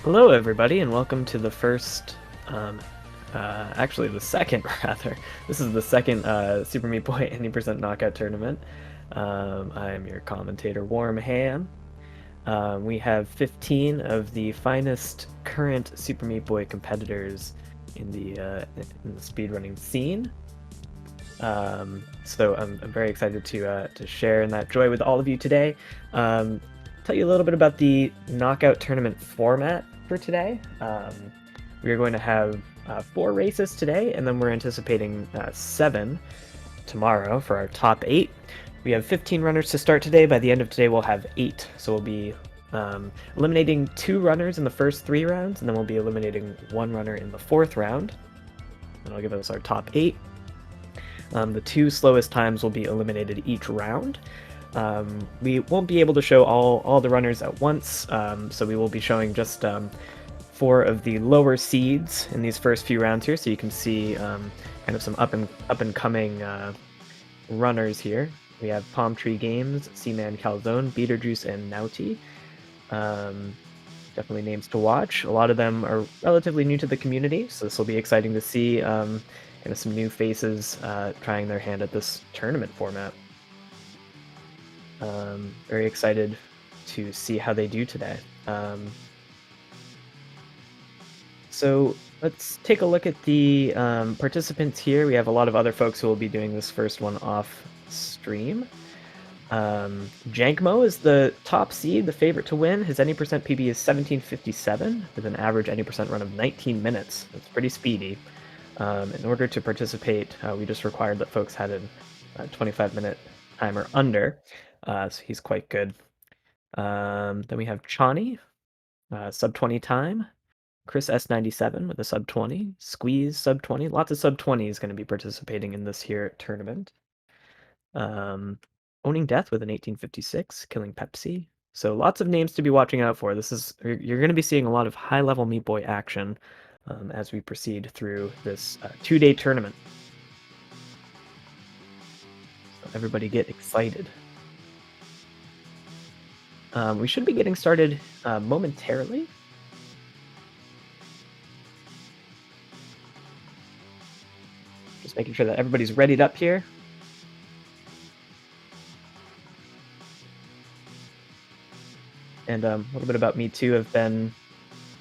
Hello, everybody, and welcome to the first, actually the second, rather. This is the second Super Meat Boy 80% Knockout Tournament. I'm your commentator, Warm Ham. We have 15 of the finest current Super Meat Boy competitors in the speedrunning scene. So I'm very excited to share in that joy with all of you today. Tell you a little bit about the knockout tournament format for today. We are going to have 4 races today, and then we're anticipating 7 tomorrow for our top 8. We have 15 runners to start today. By the end of today, we'll have 8. So we'll be eliminating 2 runners in the first 3 rounds, and then we'll be eliminating 1 runner in the 4th round. And I'll give us our top 8. The 2 slowest times will be eliminated each round. We won't be able to show all the runners at once, so we will be showing just 4 of the lower seeds in these first few rounds here, so you can see kind of some up and coming runners here. We have Palm Tree Games, Cmancalzone, Beaterjuice, and Naouty. Definitely names to watch. A lot of them are relatively new to the community, so this will be exciting to see kind of some new faces trying their hand at this tournament format. Very excited to see how they do today. So let's take a look at the participants here. We have a lot of other folks who will be doing this first one off stream. Jankmo is the top seed, the favorite to win. His any percent PB is 1757 with an average any percent run of 19 minutes. That's pretty speedy. In order to participate, we just required that folks had a 25-minute timer under, so he's quite good. Then we have Chani, sub 20 time. Chris S97 with a sub 20. Squeeze sub 20. Lots of sub 20 is going to be participating in this here tournament. Owning Death with an 1856. Killing Pepsi. So lots of names to be watching out for. You're going to be seeing a lot of high-level Meat Boy action as we proceed through this 2-day tournament. So everybody get excited. We should be getting started momentarily. Just making sure that everybody's readied up here. And a little bit about me too. I've been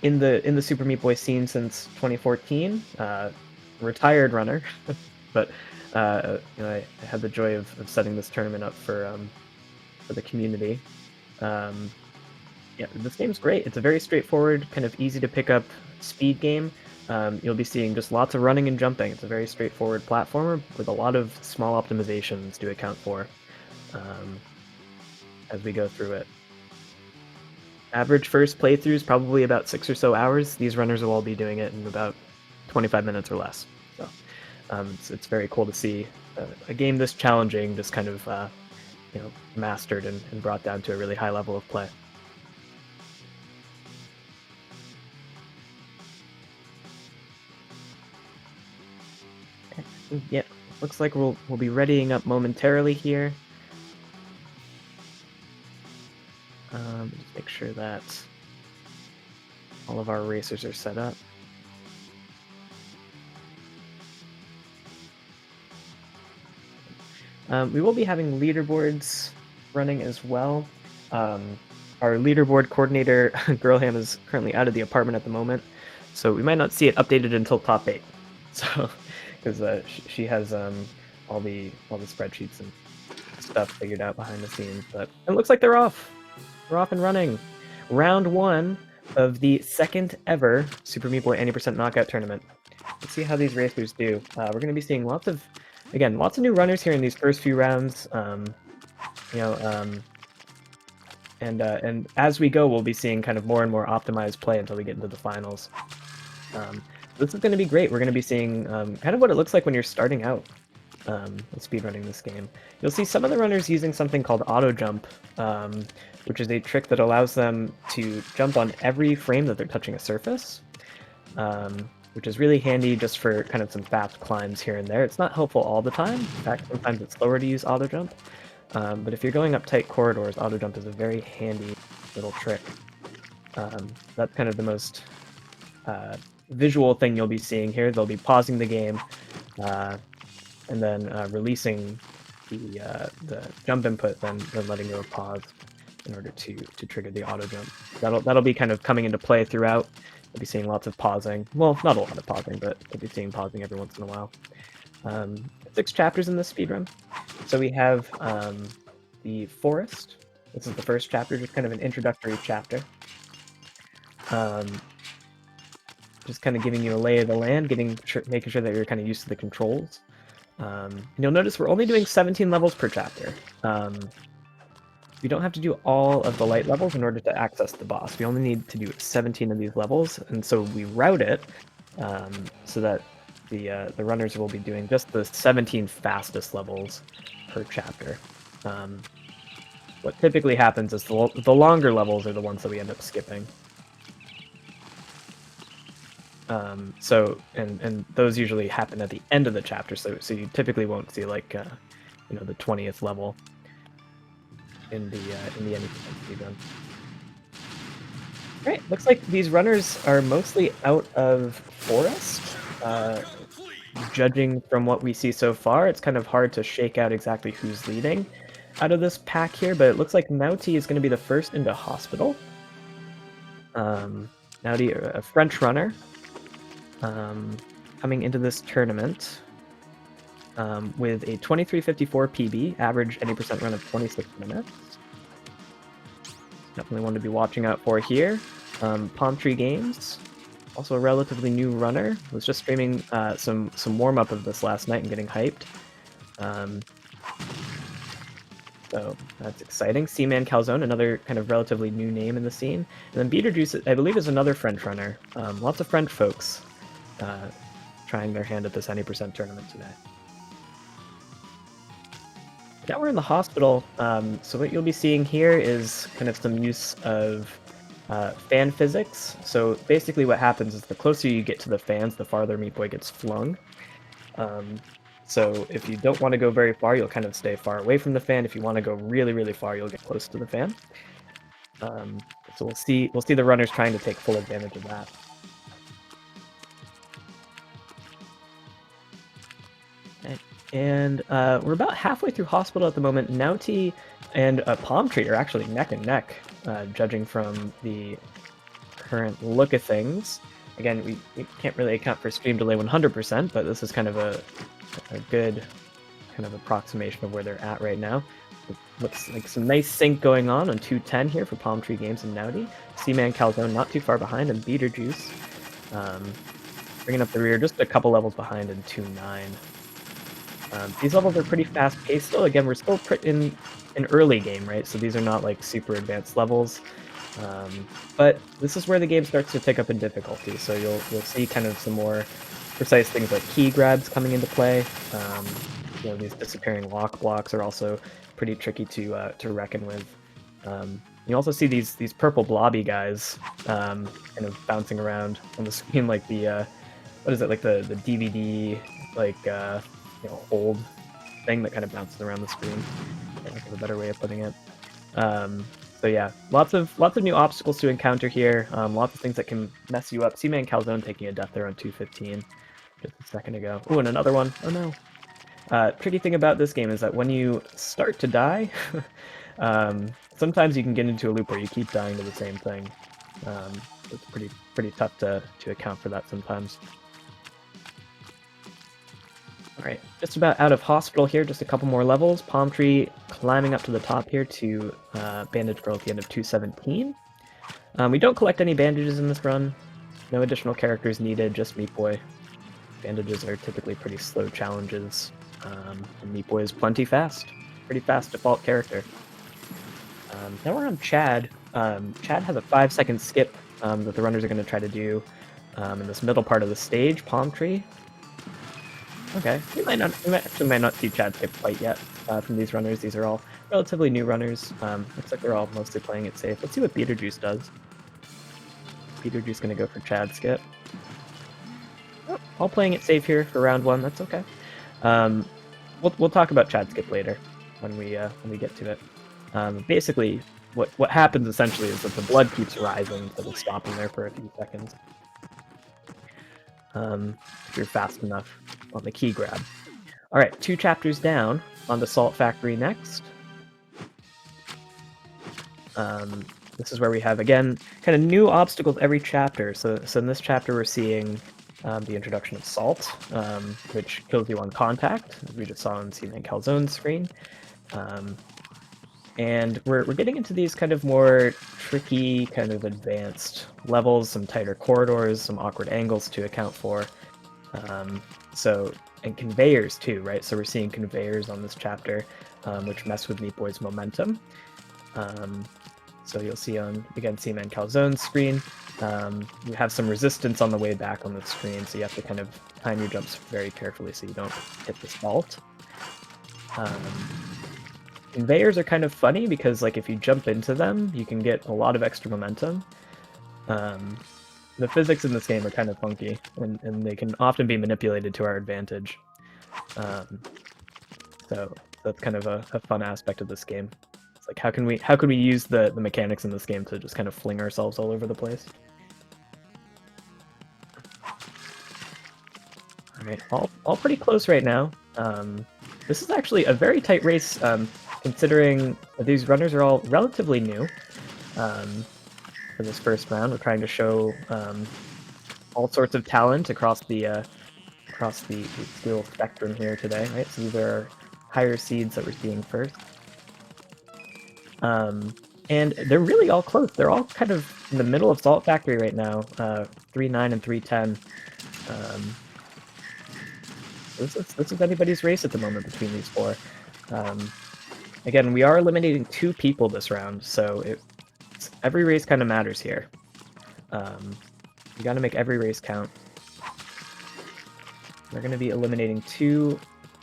in the Super Meat Boy scene since 2014. Retired runner, but I had the joy of setting this tournament up for the community. Yeah, this game's great. It's a very straightforward, kind of easy to pick up speed game. You'll be seeing just lots of running and jumping. It's a very straightforward platformer with a lot of small optimizations to account for as we go through it. Average first playthrough is probably about 6 or so hours. These runners will all be doing it in about 25 minutes or less. So it's very cool to see a game this challenging just kind of mastered and brought down to a really high level of play. Yeah, looks like we'll be readying up momentarily here. Just make sure that all of our racers are set up. We will be having leaderboards running as well. Our leaderboard coordinator, Girlham, is currently out of the apartment at the moment, so we might not see it updated until top 8. So, because she has all the spreadsheets and stuff figured out behind the scenes, but it looks like they're off. We're off and running. Round 1 of the second ever Super Meat Boy 80% Knockout Tournament. Let's see how these racers do. We're going to be seeing lots of new runners here in these first few rounds. And as we go, we'll be seeing kind of more and more optimized play until we get into the finals. This is going to be great. We're going to be seeing kind of what it looks like when you're starting out speedrunning this game. You'll see some of the runners using something called auto jump, which is a trick that allows them to jump on every frame that they're touching a surface, which is really handy just for kind of some fast climbs here and there. It's not helpful all the time. In fact, sometimes it's slower to use auto jump. But if you're going up tight corridors, auto jump is a very handy little trick. That's kind of the most visual thing you'll be seeing here. They'll be pausing the game and then releasing the jump input, then letting go of pause in order to trigger the auto jump. That'll be kind of coming into play throughout. You'll be seeing lots of pausing. Well, not a lot of pausing, but you'll be seeing pausing every once in a while. 6 chapters in this speedrun. So we have the forest. This is the first chapter, just kind of an introductory chapter. Just kind of giving you a lay of the land, making sure that you're kind of used to the controls. You'll notice we're only doing 17 levels per chapter. You don't have to do all of the light levels in order to access the boss. We only need to do 17 of these levels, and so we route it so that the runners will be doing just the 17 fastest levels per chapter. What typically happens is the longer levels are the ones that we end up skipping. And those usually happen at the end of the chapter, so you typically won't see like the 20th level in the end speedrun. Right, looks like these runners are mostly out of forest. Judging from what we see so far, it's kind of hard to shake out exactly who's leading out of this pack here, but it looks like Naouty is going to be the first into hospital. Naouty, a French runner, coming into this tournament with a 23:54 PB, average any percent run of 26 minutes. Definitely one to be watching out for here. Palm Tree Games, also a relatively new runner. Was just streaming some warm-up of this last night and getting hyped. So that's exciting. Cmancalzone, another kind of relatively new name in the scene. And then Beaterjuice, I believe, is another French runner. Lots of French folks trying their hand at this any percent tournament today. Now we're in the hospital, so what you'll be seeing here is kind of some use of fan physics. So basically what happens is the closer you get to the fans, the farther Meat Boy gets flung. So if you don't want to go very far, you'll kind of stay far away from the fan. If you want to go really, really far, you'll get close to the fan. So we'll see the runners trying to take full advantage of that. And we're about halfway through hospital at the moment. Naouty and Palm Tree are actually neck and neck, judging from the current look of things. Again, we can't really account for stream delay 100%, but this is kind of a good kind of approximation of where they're at right now. It looks like some nice sync going on 210 here for Palm Tree Games and Naouty. Cmancalzone not too far behind, and Beaterjuice bringing up the rear just a couple levels behind in 2.9. These levels are pretty fast-paced still. Again, we're still in an early game, right? So these are not like super advanced levels. But this is where the game starts to pick up in difficulty. So you'll see kind of some more precise things like key grabs coming into play. These disappearing lock blocks are also pretty tricky to reckon with. You also see these purple blobby guys kind of bouncing around on the screen like the what is it, like the DVD like hold thing that kind of bounces around the screen. I think is a better way of putting it. So yeah, lots of new obstacles to encounter here. Lots of things that can mess you up. Cmancalzone taking a death there on 215 just a second ago. Oh, and another one. Oh no. Tricky thing about this game is that when you start to die, sometimes you can get into a loop where you keep dying to the same thing. It's pretty tough to account for that sometimes. Alright, just about out of hospital here, just a couple more levels. Palm Tree climbing up to the top here to Bandage Girl at the end of 217. We don't collect any bandages in this run. No additional characters needed, just Meat Boy. Bandages are typically pretty slow challenges. And Meat Boy is plenty fast. Pretty fast default character. Now we're on Chad. Chad has a 5-second skip that the runners are going to try to do in this middle part of the stage, Palm Tree. Okay, we might not see Chad skip quite yet from these runners. These are all relatively new runners. Looks like they're all mostly playing it safe. Let's see what Beaterjuice does. Beaterjuice gonna go for Chad skip. Oh, all playing it safe here for round 1. That's okay. We'll talk about Chad skip later when we get to it. Basically, what happens essentially is that the blood keeps rising instead of stopping there for a few seconds. If you're fast enough on the key grab. All right, 2 chapters down on the Salt Factory next. This is where we have, again, kind of new obstacles every chapter. So in this chapter, we're seeing the introduction of salt, which kills you on contact, as we just saw on Cmancalzone's screen. And we're getting into these kind of more tricky, kind of advanced levels, some tighter corridors, some awkward angles to account for. And conveyors too, right? So we're seeing conveyors on this chapter, which mess with Meat Boy's momentum. So you'll see on, again, Cmancalzone's screen, you have some resistance on the way back on the screen, so you have to kind of time your jumps very carefully so you don't hit the salt. Conveyors are kind of funny because, like, if you jump into them, you can get a lot of extra momentum. The physics in this game are kind of funky, and they can often be manipulated to our advantage. So that's kind of a fun aspect of this game. It's like, how can we use the mechanics in this game to just kind of fling ourselves all over the place? All right, all pretty close right now. This is actually a very tight race, considering these runners are all relatively new. For this first round, we're trying to show all sorts of talent across the skill spectrum here today, right? So these are higher seeds that we're seeing first. And they're really all close. They're all kind of in the middle of Salt Factory right now, 3-9 and 3-10. This is anybody's race at the moment between these 4. Again, we are eliminating 2 people this round, so every race kind of matters here. You got to make every race count. We're going to be eliminating two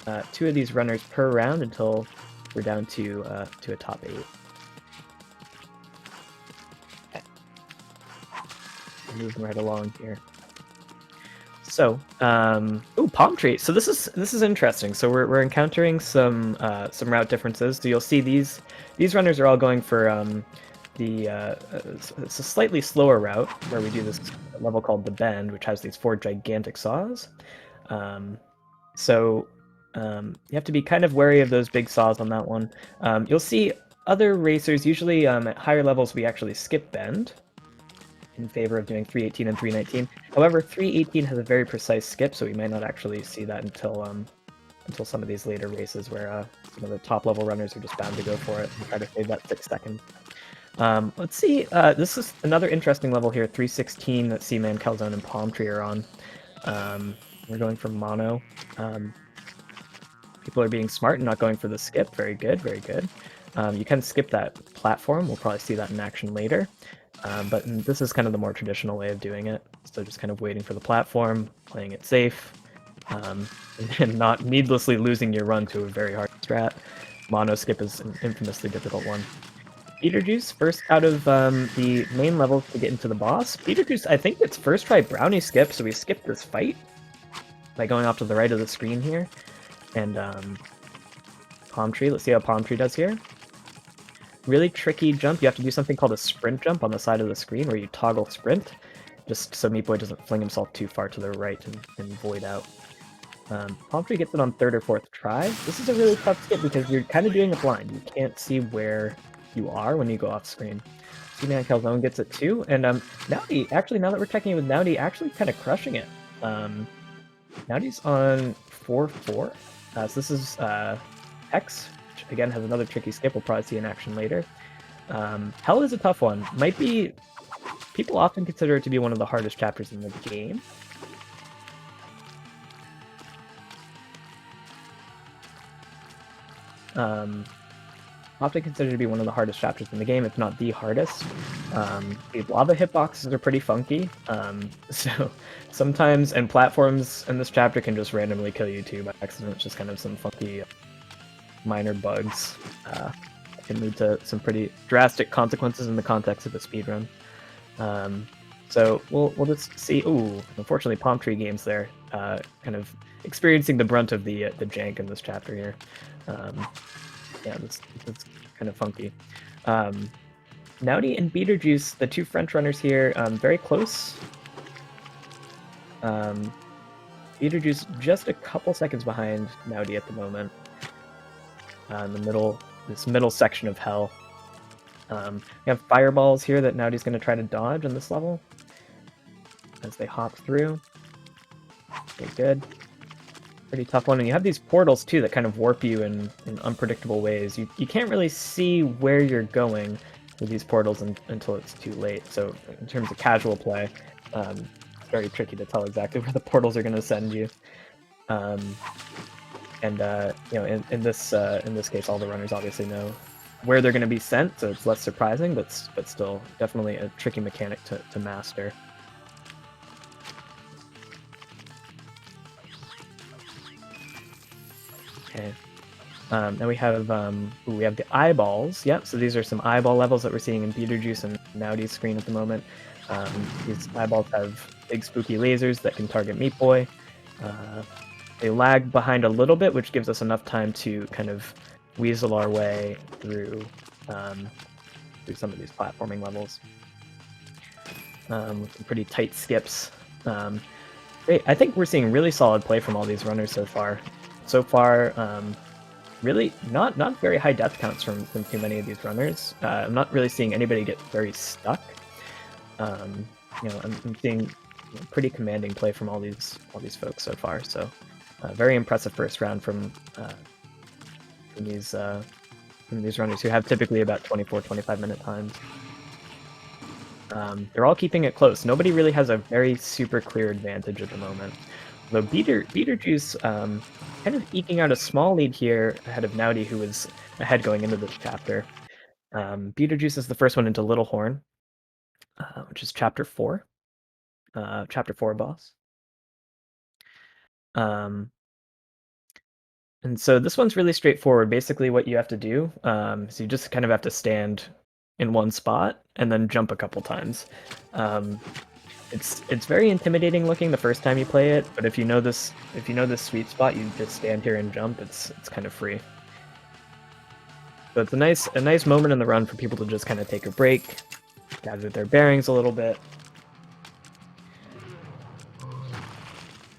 of these runners per round until we're down to a top 8. Okay. Moving right along here. So, palm tree. So this is interesting. So we're encountering some route differences. So you'll see these runners are all going for it's a slightly slower route where we do this level called the Bend, which has these 4 gigantic saws. So you have to be kind of wary of those big saws on that one. You'll see other racers, usually at higher levels, we actually skip Bend in favor of doing 318 and 319. However, 318 has a very precise skip, so we might not actually see that until some of these later races where some of the top level runners are just bound to go for it and try to save that 6 seconds. Let's see, this is another interesting level here, 316 that Cmancalzone and Palm Tree are on. We're going for mono. People are being smart and not going for the skip. Very good, very good. You can skip that platform. We'll probably see that in action later. But this is kind of the more traditional way of doing it. So just kind of waiting for the platform, playing it safe, and not needlessly losing your run to a very hard strat. Mono skip is an infamously difficult one. Beaterjuice, first out of the main levels to get into the boss. Beaterjuice, I think it's first try brownie skip, so we skipped this fight by going off to the right of the screen here. And Palm Tree, let's see how Palm Tree does here. Really tricky jump. You have to do something called a sprint jump on the side of the screen where you toggle sprint, just so Meat Boy doesn't fling himself too far to the right and void out. Palm Tree gets it on 3rd or 4th try. This is a really tough skip because you're kind of doing it blind. You can't see where you are when you go off screen. Cmancalzone gets it too, and Naouty, actually, now that we're checking in with Naouty, actually kind of crushing it. Naouty's on 4-4, so this is Hex, which again has another tricky skip we'll probably see in action later. Hell is a tough one. Might be, people often consider it to be one of the hardest chapters in the game. Often considered to be one of the hardest chapters in the game, if not the hardest. The lava hitboxes are pretty funky, so sometimes, and platforms in this chapter can just randomly kill you too by accident. It's just kind of some funky minor bugs. Can lead to some pretty drastic consequences in the context of a speedrun. So we'll just see. Ooh, unfortunately, Palm Tree Games there, kind of experiencing the brunt of the jank in this chapter here. Yeah, it's kind of funky. Naouty and Beaterjuice, the two French runners here, very close. Beaterjuice just a couple seconds behind Naouty at the moment. In the middle, this middle section of hell. We have fireballs here that Naouty's going to try to dodge on this level as they hop through. Okay, good. Pretty tough one. And you have these portals too that kind of warp you in unpredictable ways. You can't really see where you're going with these portals until it's too late. So in terms of casual play, it's very tricky to tell exactly where the portals are going to send you. You know, in this case, all the runners obviously know where they're going to be sent, so it's less surprising, but still definitely a tricky mechanic to master. Okay. Then we have the eyeballs. Yep. So these are some eyeball levels that we're seeing in Beaterjuice and Naouty's screen at the moment. These eyeballs have big spooky lasers that can target Meat Boy. They lag behind a little bit, which gives us enough time to kind of weasel our way through some of these platforming levels with some pretty tight skips. Great. I think we're seeing really solid play from all these runners so far. Really not very high death counts from too many of these runners. I'm not really seeing anybody get very stuck. You know, I'm seeing pretty commanding play from all these folks so far. So very impressive first round from these runners who have typically about 24-25 minute times. They're all keeping it close. Nobody really has a very super clear advantage at the moment. Though Beaterjuice kind of eking out a small lead here ahead of Naouty, who was ahead going into this chapter. Beaterjuice is the first one into Little Horn, which is chapter 4. Chapter 4 boss. And so this one's really straightforward. Basically what you have to do, so you just kind of have to stand in one spot and then jump a couple times. It's very intimidating looking the first time you play it, but if you know this sweet spot, you just stand here and jump. It's kind of free. So it's a nice moment in the run for people to just kind of take a break, gather their bearings a little bit.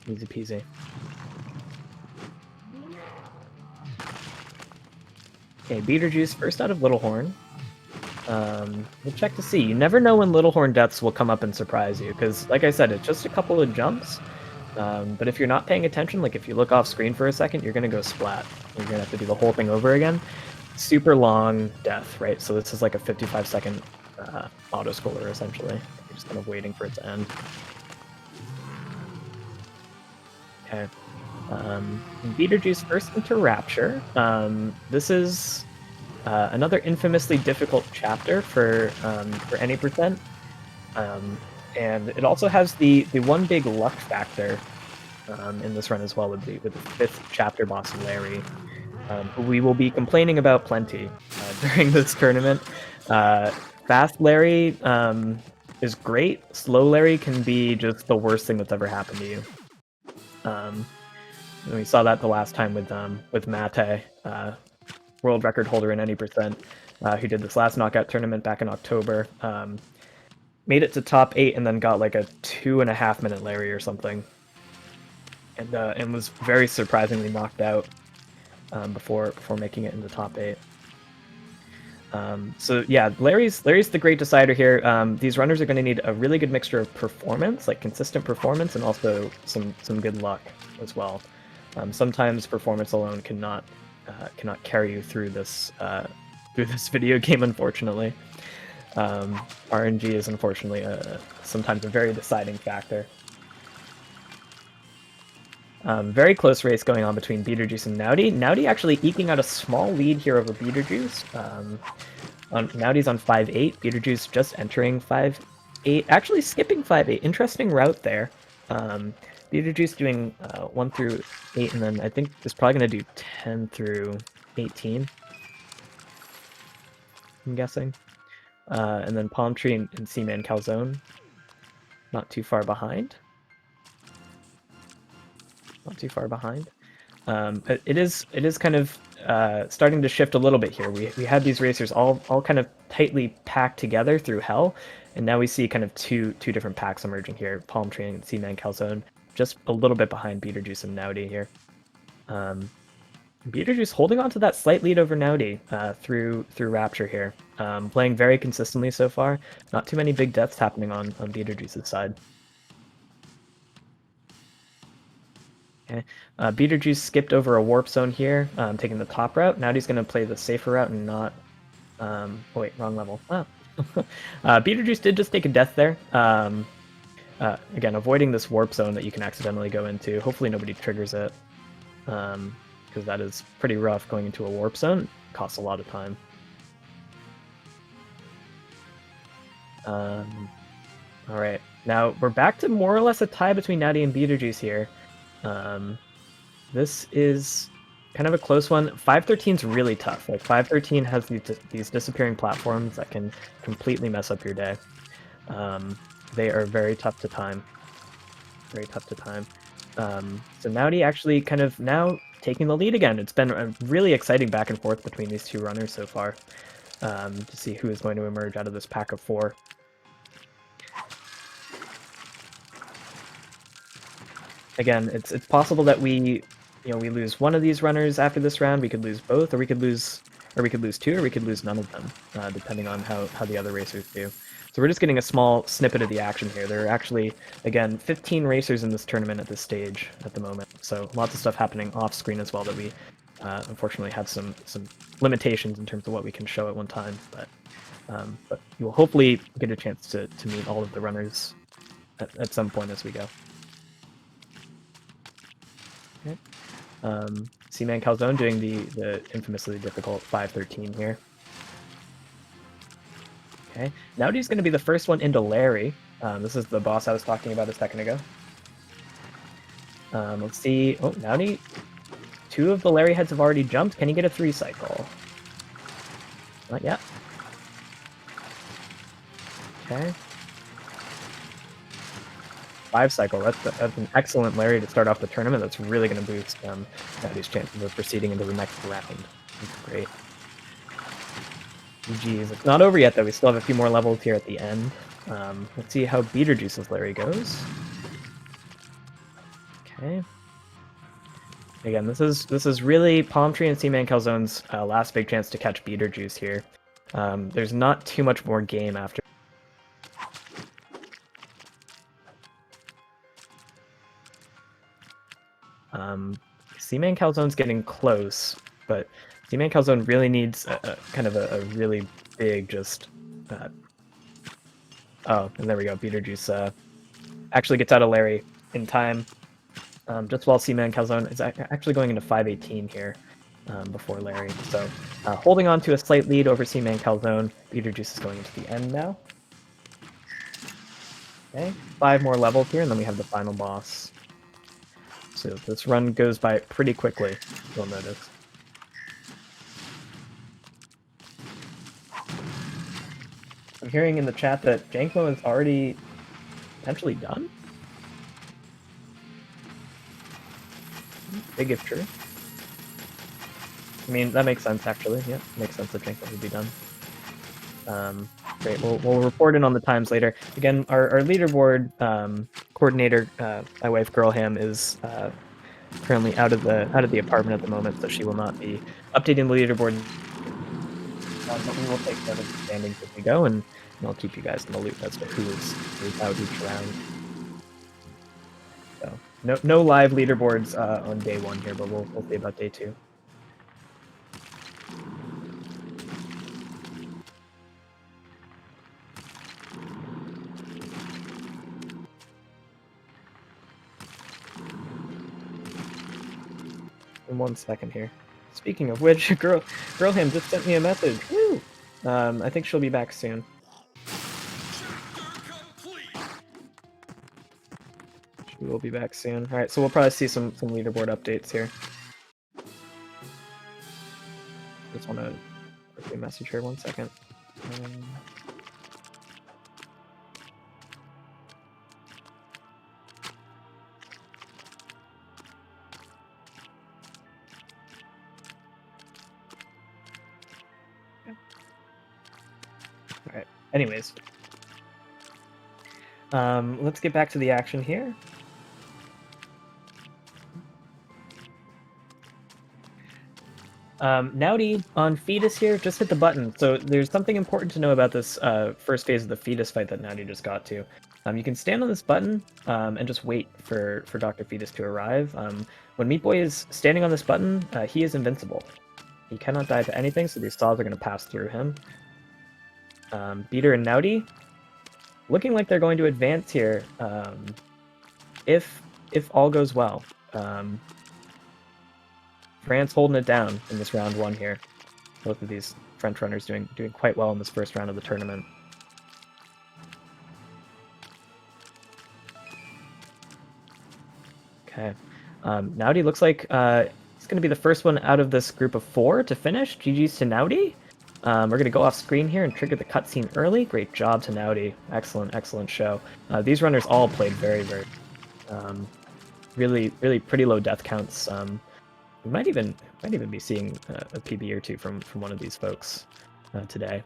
Easy peasy. Okay, Beaterjuice first out of Little Horn. We'll check to see. You never know when Little Horn deaths will come up and surprise you, because, like I said, it's just a couple of jumps. But if you're not paying attention, like if you look off screen for a second, you're gonna go splat. You're gonna have to do the whole thing over again. Super long death, right? So this is like a 55-second auto-scroller, essentially. You're just kind of waiting for it to end. Okay. Beaterjuice first into Rapture. This is another infamously difficult chapter for any percent, and it also has the one big luck factor in this run as well with the 5th chapter boss Larry, who we will be complaining about plenty during this tournament. Fast Larry is great. Slow Larry can be just the worst thing that's ever happened to you. And we saw that the last time with Mate, world record holder in any percent, who did this last knockout tournament back in October. Made it to top 8 and then got like a 2.5 minute Larry or something, and was very surprisingly knocked out before making it into top 8. So yeah, Larry's the great decider here. These runners are going to need a really good mixture of performance, like consistent performance, and also some good luck as well. Sometimes performance alone cannot carry you through this video game, unfortunately. RNG is unfortunately sometimes a very deciding factor. Very close race going on between Beaterjuice and Naouty. Naouty actually eking out a small lead here over Beaterjuice. Naouty's on 5-8. Beaterjuice just entering 5-8. Actually skipping 5-8. Interesting route there. Beaterjuice doing 1 through 8, and then I think is probably going to do 10 through 18. I'm guessing. And then Palm Tree and Cmancalzone not too far behind. Not too far behind. It is kind of starting to shift a little bit here. We had these racers all kind of tightly packed together through hell, and now we see kind of two different packs emerging here: Palm Tree and Cmancalzone, just a little bit behind Beaterjuice and Naouty here. Beaterjuice holding on to that slight lead over Naouty through Rapture here, playing very consistently so far. Not too many big deaths happening on Beaterjuice's side. Okay. Beaterjuice skipped over a warp zone here, taking the top route. Naouty's going to play the safer route and not... oh wait, wrong level. Oh. Beaterjuice did just take a death there. Again, avoiding this warp zone that you can accidentally go into. Hopefully nobody triggers it, because that is pretty rough going into a warp zone. It costs a lot of time. Alright, now we're back to more or less a tie between Naouty and Beaterjuice here. This is kind of a close one. 513 is really tough. Like 513 has these disappearing platforms that can completely mess up your day. They are very tough to time. Very tough to time. So Naouty actually kind of now taking the lead again. It's been a really exciting back and forth between these two runners so far, to see who is going to emerge out of this pack of 4. Again, it's possible that we lose one of these runners after this round. We could lose both, or we could lose 2, or we could lose none of them, depending on how the other racers do. So we're just getting a small snippet of the action here. There are actually, again, 15 racers in this tournament at this stage at the moment. So lots of stuff happening off screen as well that we unfortunately have some limitations in terms of what we can show at one time. But you will hopefully get a chance to meet all of the runners at some point as we go. Okay. Cmancalzone doing the infamously difficult 513 here. Okay, Naouty's going to be the first one into Larry. This is the boss I was talking about a second ago. Let's see. Oh, Naouty. 2 of the Larry heads have already jumped. Can he get a 3 cycle? Not yet. Okay. 5 cycle. That's an excellent Larry to start off the tournament. That's really going to boost Naouty's chances of proceeding into the next round. That's great. Geez, it's not over yet though. We still have a few more levels here at the end. Let's see how Beaterjuice's Larry goes. Okay. Again, this is really Palm Tree and Cmancalzone's last big chance to catch Beaterjuice here. There's not too much more game after. Cmancalzone's getting close, but Cmancalzone really needs a kind of a really big just... oh, and there we go. Beaterjuice actually gets out of Larry in time, just while Cmancalzone is actually going into 518 here before Larry. So holding on to a slight lead over Cmancalzone. Beaterjuice is going into the end now. Okay, 5 more levels here, and then we have the final boss. So this run goes by pretty quickly, you'll notice. I'm hearing in the chat that Jankmo is already potentially done? Big if true. I mean, that makes sense, actually. Yeah, makes sense that Jankmo would be done. Great, we'll report in on the times later. Again, our leaderboard coordinator, my wife Girlham, is currently out of the apartment at the moment, so she will not be updating the leaderboard. But we will take note of the standings as we go, and I'll keep you guys in the loop as to who is out each round. So no live leaderboards on day 1 here, but we'll see about day 2. In 1 second here. Speaking of which, Girlham just sent me a message. Woo! I think she'll be back soon. She will be back soon. Alright, so we'll probably see some leaderboard updates here. Just want to quickly message her 1 second. Anyways, let's get back to the action here. Naouty on Fetus here, just hit the button. So there's something important to know about this first phase of the Fetus fight that Naouty just got to. You can stand on this button and just wait for Dr. Fetus to arrive. When Meat Boy is standing on this button, he is invincible. He cannot die to anything, so these saws are going to pass through him. Beater and Naouty, looking like they're going to advance here if all goes well. France holding it down in this round one here. Both of these French runners doing quite well in this first round of the tournament. Okay, Naouty looks like he's going to be the first one out of this group of 4 to finish. GG's to Naouty. We're going to go off screen here and trigger the cutscene early. Great job to Naouty. Excellent show. These runners all played very really pretty low death counts. We might even be seeing a PB or 2 from one of these folks today.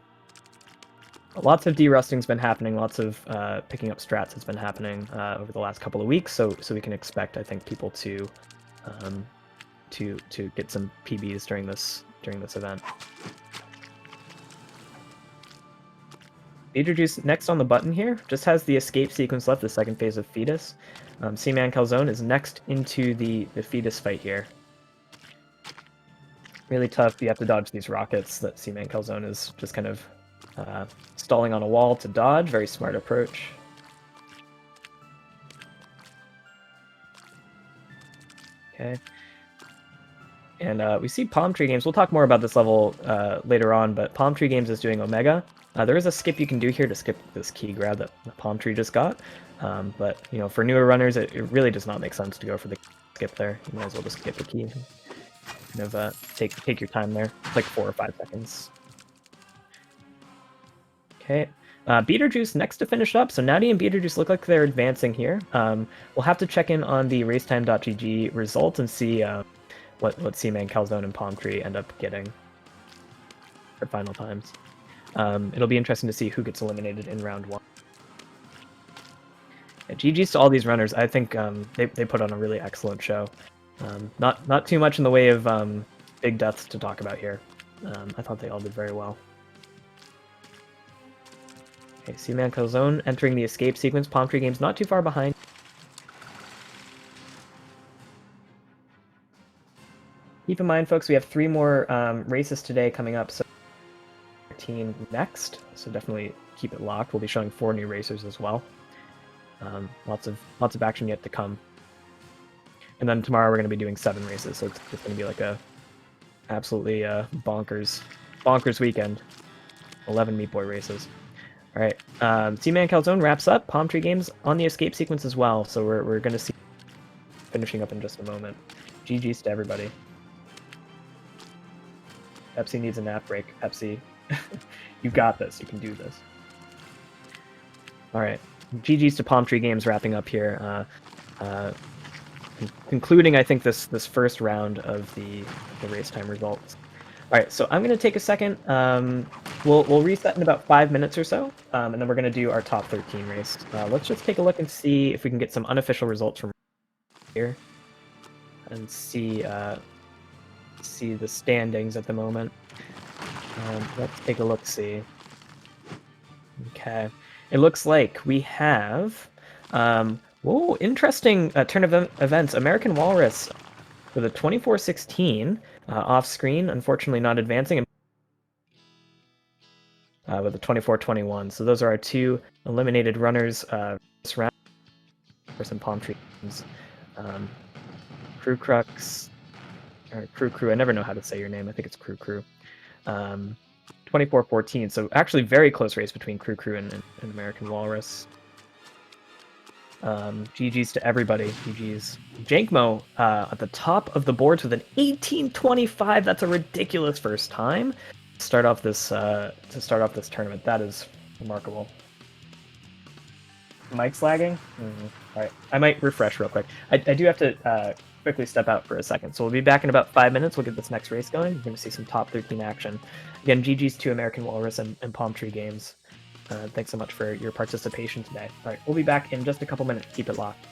Lots of derusting's been happening. Lots of picking up strats has been happening over the last couple of weeks. So we can expect, I think, people to get some PBs during this event. Beaterjuice next on the button here just has the escape sequence left. The second phase of Fetus. Cmancalzone is next into the Fetus fight here. Really tough. You have to dodge these rockets that Cmancalzone is just kind of stalling on a wall to dodge. Very smart approach. Okay. And we see Palm Tree Games. We'll talk more about this level later on, but Palm Tree Games is doing Omega. There is a skip you can do here to skip this key grab that the Palm Tree just got. But, you know, for newer runners, it really does not make sense to go for the skip there. You might as well just skip the key. Kind of take your time there. It's like 4 or 5 seconds. Okay. Beaterjuice next to finish up. So Naouty and Beaterjuice look like they're advancing here. We'll have to check in on the racetime.gg results and see what Cmancalzone and Palm Tree end up getting for final times. It'll be interesting to see who gets eliminated in round 1. Yeah, GG's to all these runners. I think they put on a really excellent show. Not too much in the way of big deaths to talk about here. I thought they all did very well. Okay, Cmancalzone entering the escape sequence. Palm Tree Games not too far behind. Keep in mind, folks, we have 3 more races today coming up. So 13 next. So definitely keep it locked. We'll be showing 4 new racers as well. Lots of action yet to come. And then tomorrow we're going to be doing 7 races, so it's going to be like a absolutely bonkers weekend. 11 Meat Boy races. All right, Cmancalzone wraps up. Palm Tree Games on the escape sequence as well, so we're going to see finishing up in just a moment. GG's to everybody. Pepsi needs a nap break. Pepsi, you got this. You can do this. All right, GG's to Palm Tree Games wrapping up here. Concluding, I think, this first round of the race time results. All right, so I'm going to take a second. We'll reset in about 5 minutes or so, and then we're going to do our top 13 race. Let's just take a look and see if we can get some unofficial results from here, and see the standings at the moment. Let's take a look-see. Okay, it looks like we have. Whoa, interesting turn of events. American Walrus with a 24-16 off screen, unfortunately not advancing, with a 24-21. So those are our 2 eliminated runners this round. For some Palm Tree Games. Crew Crux, or Crew. I never know how to say your name. I think it's Crew. 24-14. So actually very close race between Crew and American Walrus. GG's to everybody. GG's. Jankmo at the top of the boards with an 18-25. That's a ridiculous first time to start off this tournament. That is remarkable. Mike's lagging. All right, I might refresh real quick. I do have to quickly step out for a second, so we'll be back in about 5 minutes. We'll get this next race going. We're going to see some top 13 action. Again, GG's to American Walrus and Palm Tree Games. Thanks so much for your participation today. All right, we'll be back in just a couple minutes. Keep it locked.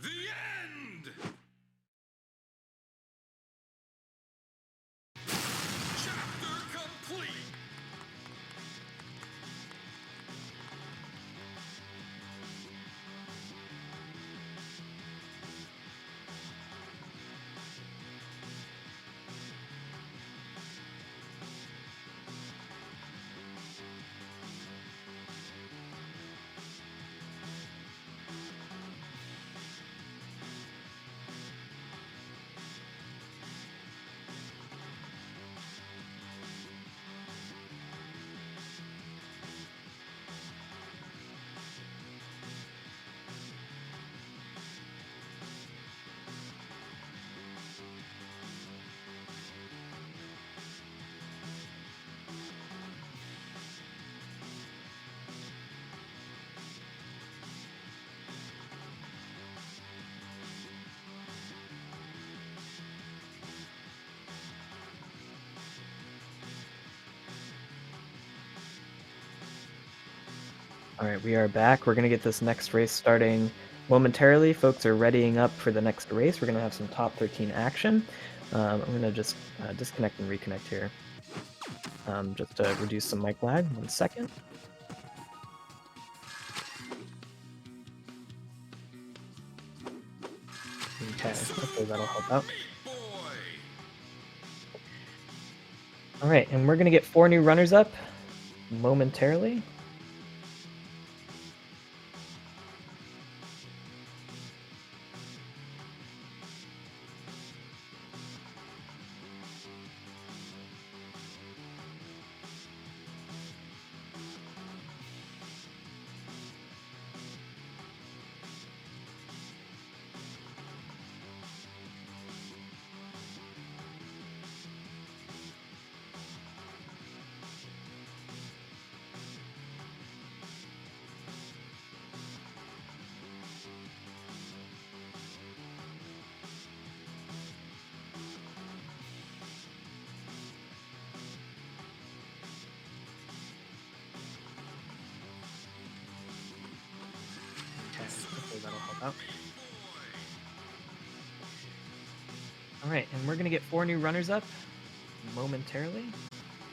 The end! Chapter complete! All right, we are back. We're going to get this next race starting momentarily. Folks are readying up for the next race. We're going to have some top 13 action. I'm going to just disconnect and reconnect here just to reduce some mic lag. 1 second. Okay, hopefully that'll help out. All right, and we're going to get 4 new runners up momentarily. Hopefully that'll help out. All right, and we're going to get 4 new runners up momentarily.